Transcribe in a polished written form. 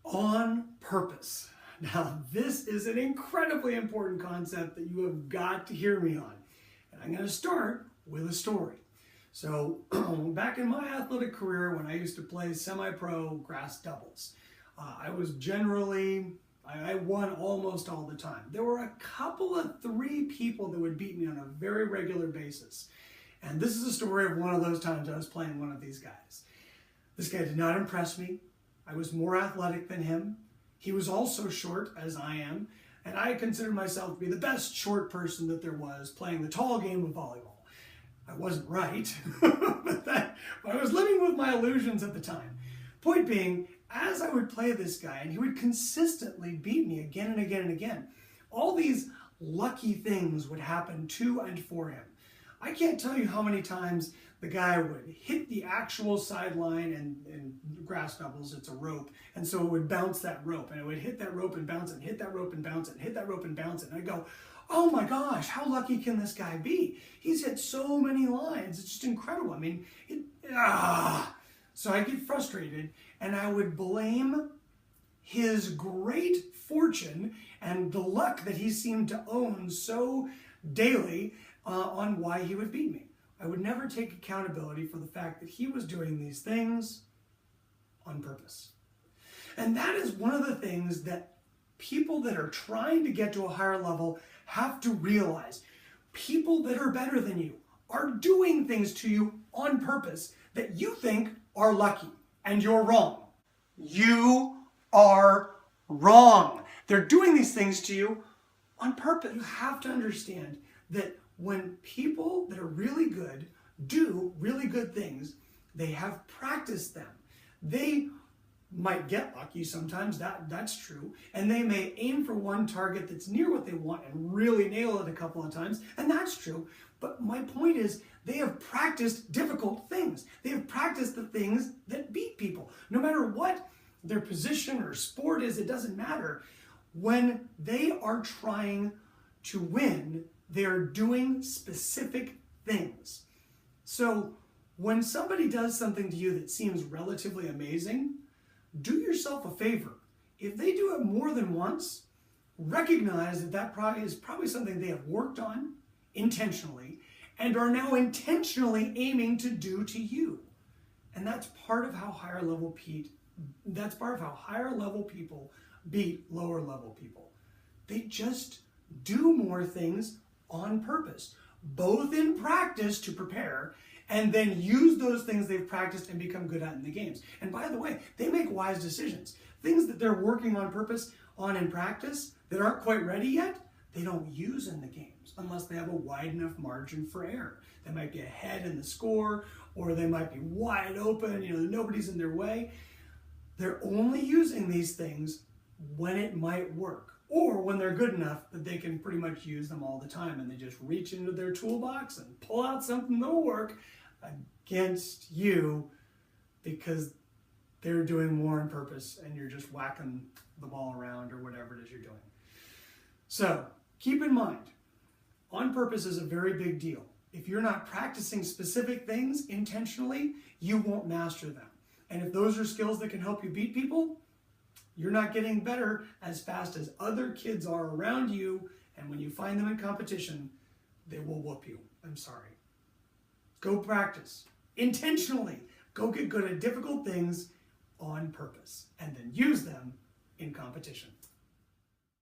On purpose. Now, this is an incredibly important concept that you have got to hear me on. And I'm going to start with a story. So, back in my athletic career, when I used to play semi-pro grass doubles, I won almost all the time. There were a couple of three people that would beat me on a very regular basis. And this is a story of one of those times I was playing one of these guys. This guy did not impress me. I was more athletic than him. He was also short, as I am, and I considered myself to be the best short person that there was playing the tall game of volleyball. I wasn't right, but I was living with my illusions at the time. Point being, as I would play this guy, and he would consistently beat me again and again and again, all these lucky things would happen to and for him. I can't tell you how many times the guy would hit the actual sideline, and in grass doubles it's a rope, and so it would bounce that rope, and it would hit that rope and bounce it, and hit that rope and bounce it, and hit that rope and bounce it, and I'd go, oh my gosh, how lucky can this guy be? He's hit so many lines, it's just incredible. I mean, So I get frustrated, and I would blame his great fortune and the luck that he seemed to own so daily on why he would beat me. I would never take accountability for the fact that he was doing these things on purpose. And that is one of the things that people that are trying to get to a higher level have to realize. People that are better than you are doing things to you on purpose that you think are lucky, and you're wrong. You are wrong. They're doing these things to you on purpose. You have to understand that when people that are really good do really good things, they have practiced them. They might get lucky sometimes, that's true, and they may aim for one target that's near what they want and really nail it a couple of times, and that's true. But my point is, they have practiced difficult things. They have practiced the things that beat people. No matter what their position or sport is, it doesn't matter. When they are trying to win, they are doing specific things. So when somebody does something to you that seems relatively amazing, do yourself a favor. If they do it more than once, recognize that that is probably something they have worked on intentionally and are now intentionally aiming to do to you. And that's part of how higher level people beat lower level people. They just do more things on purpose, both in practice to prepare, and then use those things they've practiced and become good at in the games. And by the way, they make wise decisions. Things that they're working on purpose on in practice that aren't quite ready yet, they don't use in the games unless they have a wide enough margin for error. They might be ahead in the score, or they might be wide open, nobody's in their way. They're only using these things when it might work, or when they're good enough that they can pretty much use them all the time, and they just reach into their toolbox and pull out something that'll work against you because they're doing more on purpose and you're just whacking the ball around or whatever it is you're doing. So keep in mind, on purpose is a very big deal. If you're not practicing specific things intentionally, you won't master them. And if those are skills that can help you beat people, you're not getting better as fast as other kids are around you, and when you find them in competition, they will whoop you. I'm sorry. Go practice intentionally. Go get good at difficult things on purpose, and then use them in competition.